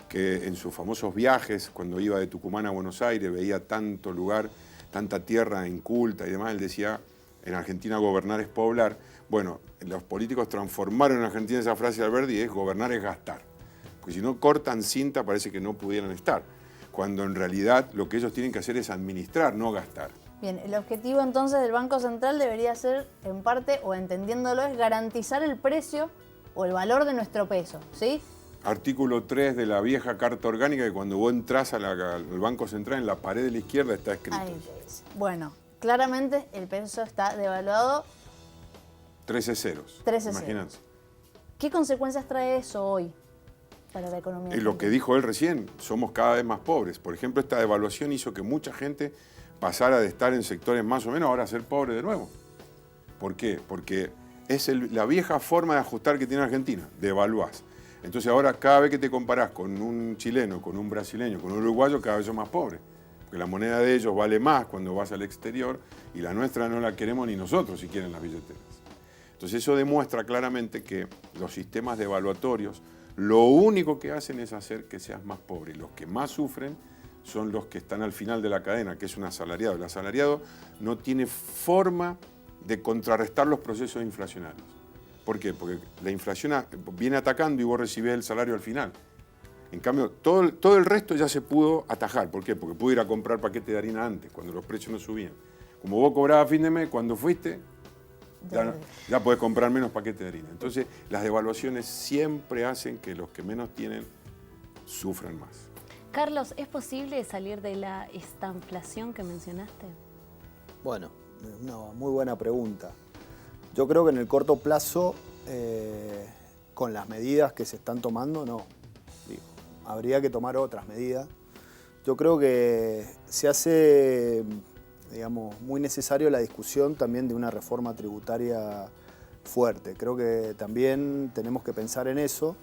que en sus famosos viajes, cuando iba de Tucumán a Buenos Aires, veía tanto lugar, tanta tierra inculta y demás, él decía, en Argentina gobernar es poblar. Bueno, los políticos transformaron en Argentina esa frase de Alberdi, es gobernar es gastar. Porque si no cortan cinta parece que no pudieran estar, cuando en realidad lo que ellos tienen que hacer es administrar, no gastar. Bien, el objetivo entonces del Banco Central debería ser, en parte, o entendiéndolo, es garantizar el precio o el valor de nuestro peso, ¿sí? Artículo 3 de la vieja Carta Orgánica, que cuando vos entras al Banco Central, en la pared de la izquierda está escrito. Ahí dice. Bueno, claramente el peso está devaluado. 13 ceros. 13 Imagínate. ceros. ¿Qué consecuencias trae eso hoy para la economía? Lo que dijo él recién, somos cada vez más pobres. Por ejemplo, esta devaluación hizo que mucha gente pasara de estar en sectores más o menos ahora a ser pobre de nuevo. ¿Por qué? Porque es la vieja forma de ajustar que tiene Argentina, devaluás. Entonces ahora cada vez que te comparás con un chileno, con un brasileño, con un uruguayo, cada vez son más pobres. Porque la moneda de ellos vale más cuando vas al exterior y la nuestra no la queremos ni nosotros si quieren las billeteras. Entonces eso demuestra claramente que los sistemas devaluatorios lo único que hacen es hacer que seas más pobre. Y los que más sufren son los que están al final de la cadena, que es un asalariado. El asalariado no tiene forma de contrarrestar los procesos inflacionarios. ¿Por qué? Porque la inflación viene atacando y vos recibís el salario al final. En cambio, todo el resto ya se pudo atajar. ¿Por qué? Porque pude ir a comprar paquete de harina antes, cuando los precios no subían. Como vos cobrabas a fin de mes, cuando fuiste, ya podés comprar menos paquete de harina. Entonces, las devaluaciones siempre hacen que los que menos tienen sufran más. Carlos, ¿es posible salir de la estanflación que mencionaste? Bueno, una muy buena pregunta. Yo creo que en el corto plazo, con las medidas que se están tomando, no. Habría que tomar otras medidas. Yo creo que se hace, digamos, muy necesario la discusión también de una reforma tributaria fuerte. Creo que también tenemos que pensar en eso,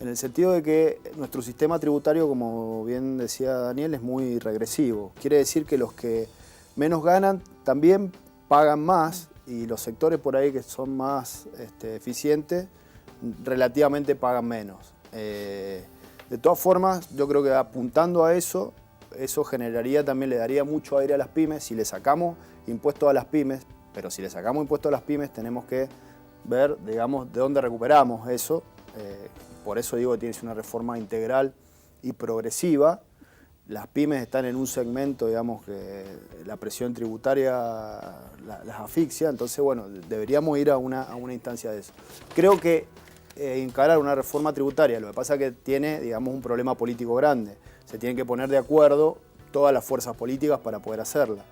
en el sentido de que nuestro sistema tributario, como bien decía Daniel, es muy regresivo. Quiere decir que los que menos ganan también pagan más, y los sectores por ahí que son más eficientes relativamente pagan menos. De todas formas, yo creo que apuntando a eso generaría también, le daría mucho aire a las pymes. Si le sacamos impuestos a las pymes, pero si le sacamos impuestos a las pymes tenemos que ver, digamos, de dónde recuperamos eso. Por eso digo que tiene que ser una reforma integral y progresiva. Las pymes están en un segmento, digamos, que la presión tributaria las asfixia, entonces, bueno, deberíamos ir a una instancia de eso. Creo que encarar una reforma tributaria, lo que pasa es que tiene, digamos, un problema político grande. Se tienen que poner de acuerdo todas las fuerzas políticas para poder hacerla.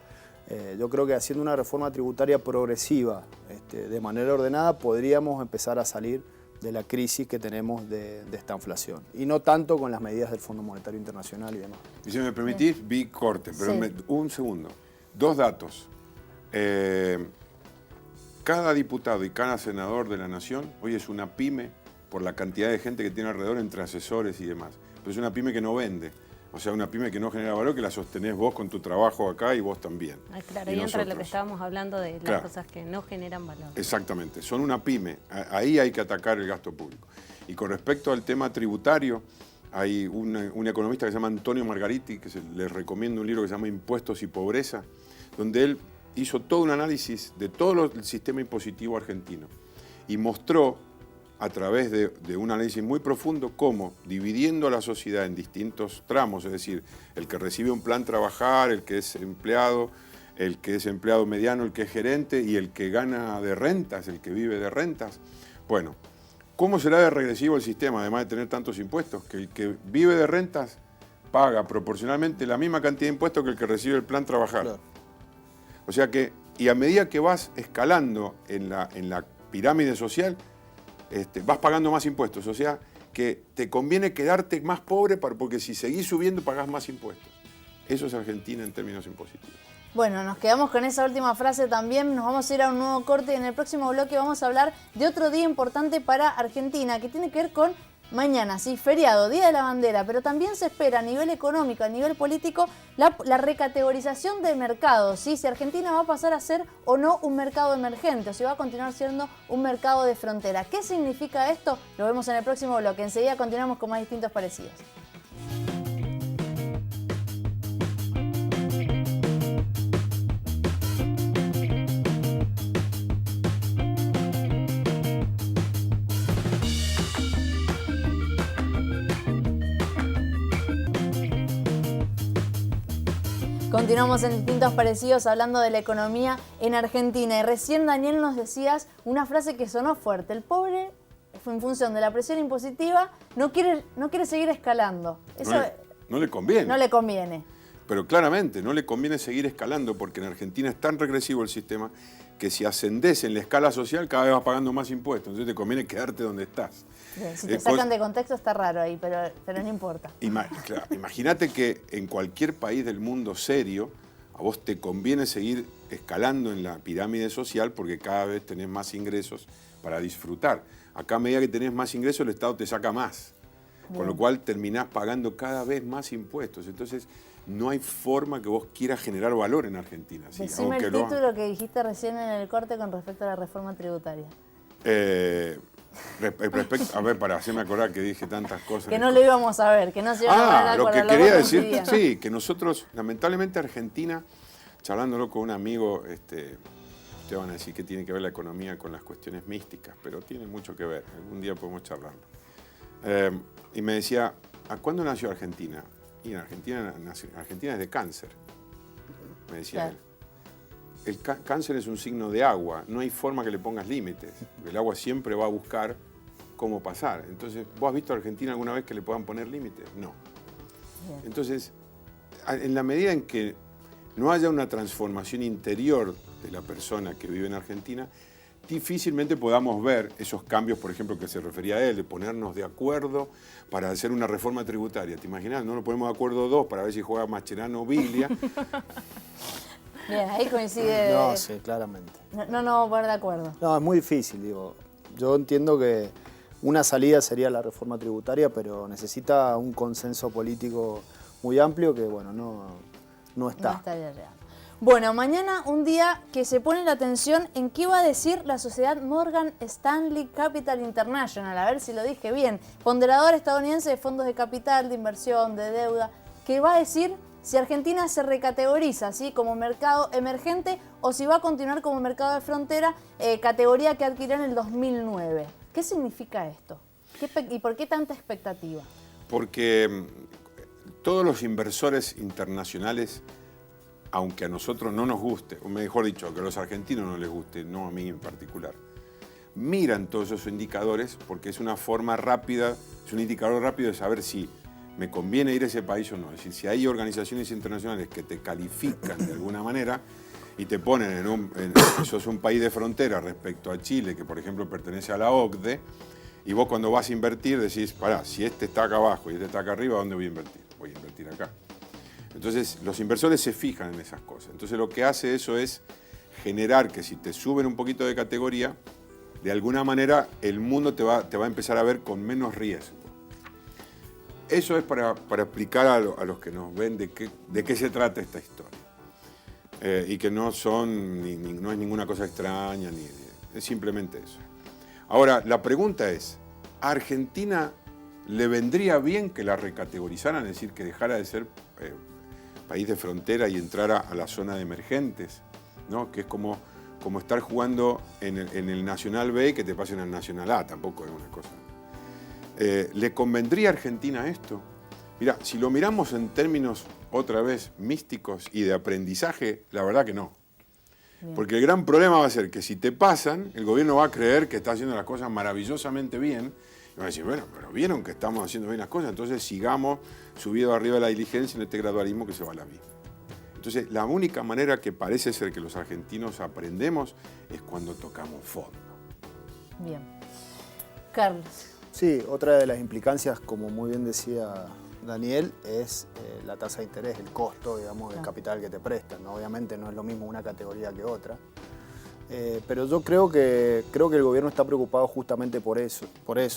Yo creo que haciendo una reforma tributaria progresiva, de manera ordenada, podríamos empezar a salir de la crisis que tenemos de esta inflación. Y no tanto con las medidas del Fondo Monetario Internacional y demás. Y si me permitís, vi corte, pero Sí. un segundo. 2 datos. Cada diputado y cada senador de la Nación hoy es una pyme por la cantidad de gente que tiene alrededor entre asesores y demás. Pero es una pyme que no vende. O sea, una pyme que no genera valor, que la sostenés vos con tu trabajo acá y vos también. Claro, y entra lo que estábamos hablando de las cosas que no generan valor. Exactamente, son una pyme. Ahí hay que atacar el gasto público. Y con respecto al tema tributario, hay un economista que se llama Antonio Margariti, que les recomiendo un libro que se llama Impuestos y Pobreza, donde él hizo todo un análisis de todo el sistema impositivo argentino y mostró a través de un análisis muy profundo cómo, dividiendo a la sociedad en distintos tramos, es decir, el que recibe un plan trabajar, el que es empleado mediano, el que es gerente y el que gana de rentas, el que vive de rentas. Bueno, ¿cómo será de regresivo el sistema, además de tener tantos impuestos? Que el que vive de rentas paga proporcionalmente la misma cantidad de impuestos que el que recibe el plan trabajar. Claro. O sea que, y a medida que vas escalando en la pirámide social, vas pagando más impuestos. O sea que te conviene quedarte más pobre porque si seguís subiendo pagás más impuestos. Eso es Argentina en términos impositivos. Bueno, nos quedamos con esa última frase también, nos vamos a ir a un nuevo corte y en el próximo bloque vamos a hablar de otro día importante para Argentina que tiene que ver con mañana, sí, feriado, Día de la Bandera, pero también se espera a nivel económico, a nivel político, la recategorización de mercados, ¿sí? Si Argentina va a pasar a ser o no un mercado emergente, o si va a continuar siendo un mercado de frontera. ¿Qué significa esto? Lo vemos en el próximo bloque. Enseguida continuamos con más distintos parecidos. Continuamos en Distintos Parecidos hablando de la economía en Argentina. Y recién, Daniel, nos decías una frase que sonó fuerte. El pobre, en función de la presión impositiva, no quiere seguir escalando. Eso no le conviene. No le conviene. Pero claramente no le conviene seguir escalando porque en Argentina es tan regresivo el sistema que si ascendés en la escala social cada vez vas pagando más impuestos. Entonces te conviene quedarte donde estás. Bien, si te sacan de contexto está raro ahí, pero no importa. Claro, imagínate que en cualquier país del mundo serio a vos te conviene seguir escalando en la pirámide social porque cada vez tenés más ingresos para disfrutar. Acá a medida que tenés más ingresos el Estado te saca más. Bien. Con lo cual terminás pagando cada vez más impuestos. Entonces no hay forma que vos quieras generar valor en Argentina. ¿Sí? Decime el título que dijiste recién en el corte con respecto a la reforma tributaria. A ver, para hacerme acordar que dije tantas cosas. Que no lo íbamos a ver, que no se iban a poner de acuerdo. Lo que quería decir, sí, que nosotros, lamentablemente Argentina, charlándolo con un amigo, ustedes van a decir que tiene que ver la economía con las cuestiones místicas, pero tiene mucho que ver, algún día podemos charlarlo. Y me decía, ¿a cuándo nació Argentina? Y en Argentina es de cáncer, me decía él. El cáncer es un signo de agua, no hay forma que le pongas límites. El agua siempre va a buscar cómo pasar. Entonces, ¿vos has visto a Argentina alguna vez que le puedan poner límites? No. Bien. Entonces, en la medida en que no haya una transformación interior de la persona que vive en Argentina, difícilmente podamos ver esos cambios, por ejemplo, que se refería a él, de ponernos de acuerdo para hacer una reforma tributaria. ¿Te imaginas? No nos ponemos de acuerdo dos para ver si juega Mascherano o Biglia. Bien, ahí coincide. No, sí, claramente. No vamos a poner de acuerdo. No, es muy difícil, digo. Yo entiendo que una salida sería la reforma tributaria, pero necesita un consenso político muy amplio que, bueno, no está. No estaría real. Bueno, mañana un día que se pone la atención en qué va a decir la sociedad Morgan Stanley Capital International. A ver si lo dije bien. Ponderador estadounidense de fondos de capital, de inversión, de deuda, que va a decir si Argentina se recategoriza, ¿sí?, como mercado emergente o si va a continuar como mercado de frontera, categoría que adquirió en el 2009. ¿Qué significa esto? ¿Y por qué tanta expectativa? Porque todos los inversores internacionales, aunque a nosotros no nos guste, o mejor dicho, que a los argentinos no les guste, no a mí en particular, miran todos esos indicadores porque es una forma rápida, es un indicador rápido de saber si me conviene ir a ese país o no. Es decir, si hay organizaciones internacionales que te califican de alguna manera y te ponen sos un país de frontera respecto a Chile, que por ejemplo pertenece a la OCDE, y vos cuando vas a invertir decís, pará, si este está acá abajo y este está acá arriba, ¿dónde voy a invertir? Voy a invertir acá. Entonces, los inversores se fijan en esas cosas. Entonces, lo que hace eso es generar que si te suben un poquito de categoría, de alguna manera el mundo te va a empezar a ver con menos riesgo. Eso es para explicar a los que nos ven de qué se trata esta historia. Y que no no es ninguna cosa extraña, es simplemente eso. Ahora, la pregunta es, ¿a Argentina le vendría bien que la recategorizaran, es decir, que dejara de ser país de frontera y entrara a la zona de emergentes, ¿no? Que es como estar jugando en el Nacional B y que te pasen al Nacional A, tampoco es una cosa. ¿Le convendría a Argentina esto? Mira, si lo miramos en términos, otra vez, místicos y de aprendizaje, la verdad que no. Bien. Porque el gran problema va a ser que si te pasan, el gobierno va a creer que está haciendo las cosas maravillosamente bien, y va a decir, bueno, pero vieron que estamos haciendo bien las cosas, entonces sigamos subido arriba de la diligencia en este gradualismo que se va a la vida. Entonces, la única manera que parece ser que los argentinos aprendemos es cuando tocamos fondo. Bien. Carlos. Sí, otra de las implicancias, como muy bien decía Daniel, es la tasa de interés, el costo, digamos, del capital que te prestan, ¿no? Obviamente no es lo mismo una categoría que otra. Pero yo creo que el gobierno está preocupado justamente por eso,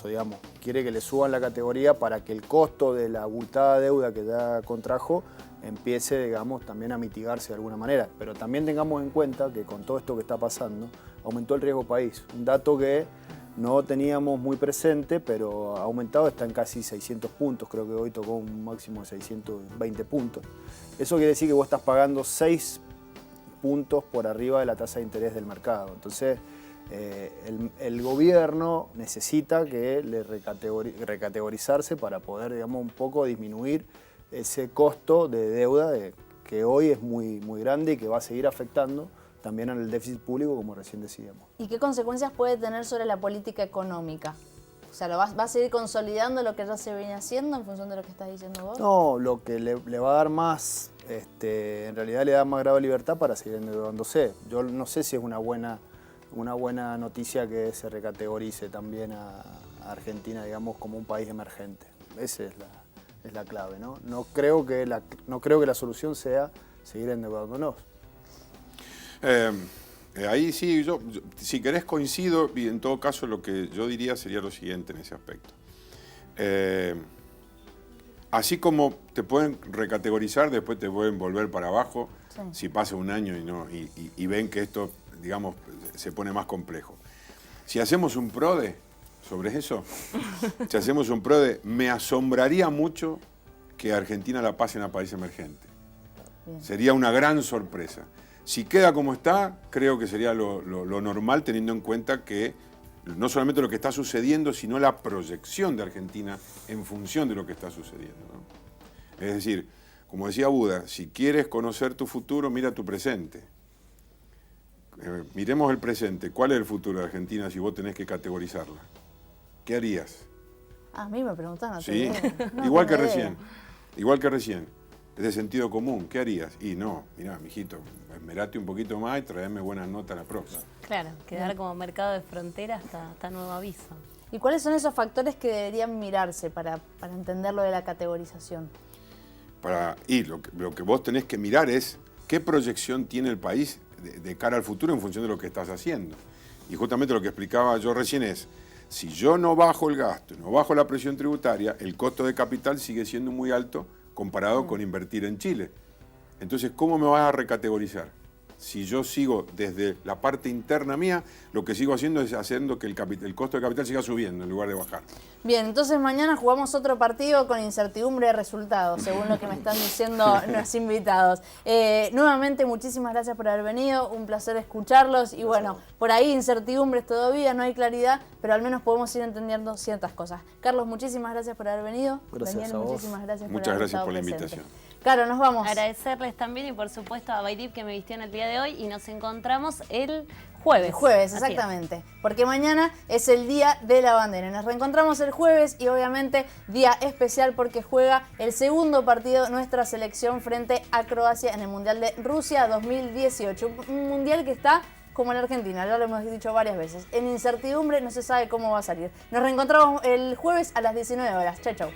digamos. Quiere que le suban la categoría para que el costo de la abultada deuda que ya contrajo empiece, digamos, también a mitigarse de alguna manera. Pero también tengamos en cuenta que con todo esto que está pasando, aumentó el riesgo país. Un dato que no teníamos muy presente, pero ha aumentado, está en casi 600 puntos. Creo que hoy tocó un máximo de 620 puntos. Eso quiere decir que vos estás pagando 6 puntos por arriba de la tasa de interés del mercado. Entonces, el gobierno necesita que recategorizarse para poder, digamos, un poco disminuir ese costo de deuda que hoy es muy, muy grande y que va a seguir afectando también en el déficit público, como recién decíamos. ¿Y qué consecuencias puede tener sobre la política económica? O sea, ¿va a seguir consolidando lo que ya se viene haciendo en función de lo que estás diciendo vos? No, lo que le va a dar más, en realidad le da más grado de libertad para seguir endeudándose. Yo no sé si es una buena noticia que se recategorice también a Argentina, digamos, como un país emergente. Esa es la clave, ¿no? No creo que la solución sea seguir endeudándonos. Ahí sí, yo si querés coincido, y en todo caso lo que yo diría sería lo siguiente en ese aspecto. Así como te pueden recategorizar, después te pueden volver para abajo, sí, si pasa un año y ven que esto, digamos, se pone más complejo. Si hacemos un PRODE sobre eso, me asombraría mucho que Argentina la pasen a país emergente. Bien. Sería una gran sorpresa. Si queda como está, creo que sería lo normal, teniendo en cuenta que no solamente lo que está sucediendo, sino la proyección de Argentina en función de lo que está sucediendo, ¿no? Es decir, como decía Buda, si quieres conocer tu futuro, mira tu presente. Miremos el presente. ¿Cuál es el futuro de Argentina si vos tenés que categorizarla? ¿Qué harías? A mí me preguntaron. Sí, igual que recién. Es de sentido común. ¿Qué harías? Y no, mirá, mijito, esmerate un poquito más y traeme buenas notas a la próxima. Claro, quedar como mercado de frontera hasta nuevo aviso. ¿Y cuáles son esos factores que deberían mirarse para entender lo de la categorización? Lo que vos tenés que mirar es qué proyección tiene el país de cara al futuro en función de lo que estás haciendo. Y justamente lo que explicaba yo recién es, si yo no bajo el gasto, no bajo la presión tributaria, el costo de capital sigue siendo muy alto comparado con invertir en Chile. Entonces, ¿cómo me vas a recategorizar? Si yo sigo desde la parte interna mía, lo que sigo haciendo es haciendo que el costo de capital siga subiendo en lugar de bajar. Bien, entonces mañana jugamos otro partido con incertidumbre de resultados, según lo que me están diciendo los invitados. Nuevamente, muchísimas gracias por haber venido, un placer escucharlos y bueno, por ahí incertidumbres todavía, no hay claridad, pero al menos podemos ir entendiendo ciertas cosas. Carlos, muchísimas gracias por haber venido. Gracias Daniel, a vos. muchísimas gracias por Muchas haber gracias estado por la presente. invitación. Claro, nos vamos. Agradecerles también y por supuesto a Baidip que me vistió en el día de hoy y nos encontramos el jueves. El jueves, Así exactamente. Porque mañana es el Día de la Bandera. Nos reencontramos el jueves y obviamente día especial porque juega el segundo partido nuestra selección frente a Croacia en el Mundial de Rusia 2018. Un mundial que está como en Argentina, ya lo hemos dicho varias veces. En incertidumbre, no se sabe cómo va a salir. Nos reencontramos el jueves a las 19 horas. Chau, chau.